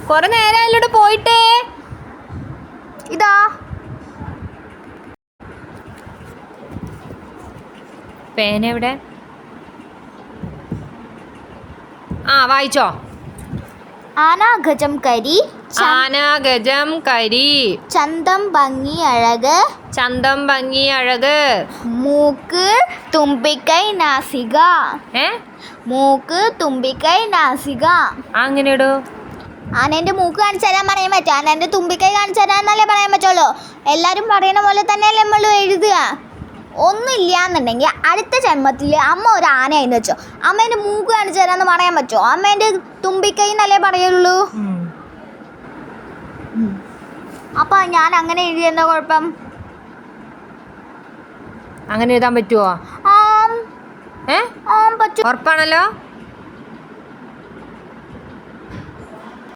കൊറേ നേരമായില്ലോട്ട് പോയിട്ടേ. ഇതാ പേന എവിടെ? വായിച്ചോ. ആനാഗജം കരി ആനാഗജം കരി ചന്തം ഭംഗി അഴക് ചന്തം ഭംഗി അഴക് മൂക്ക് തുമ്പിക്കൈ നാസിക മൂക്ക് തുമ്പിക്കൈ നാസിക. അങ്ങനെയിടൂ. ആനേൻ്റെ മൂക്ക് കാണിച്ചു തരാൻ പറയാൻ പറ്റുമോ? ആനേൻ്റെ തുമ്പിക്കൈ കാണിച്ചു തരാന്നല്ലേ പറയാൻ പറ്റുള്ളൂ. എല്ലാവരും പറയുന്ന പോലെ തന്നെയല്ലേ നമ്മൾ എഴുതുക. ഒന്നുമില്ല എന്നുണ്ടെങ്കിൽ അടുത്ത ജന്മത്തിൽ അമ്മ ഒരു ആനയായിരുന്നു വെച്ചോ, അമ്മേൻ്റെ മൂക്ക് കാണിച്ചു തരാമെന്ന് പറയാൻ പറ്റുമോ? അമ്മേൻ്റെ തുമ്പിക്കൈ എന്നല്ലേ പറയുള്ളൂ. അപ്പം ഞാൻ അങ്ങനെ എഴുതിയെന്താ കുഴപ്പം? അങ്ങനെ എഴുതാൻ പറ്റുമോ? പറ്റും. ഉറപ്പാണല്ലോ.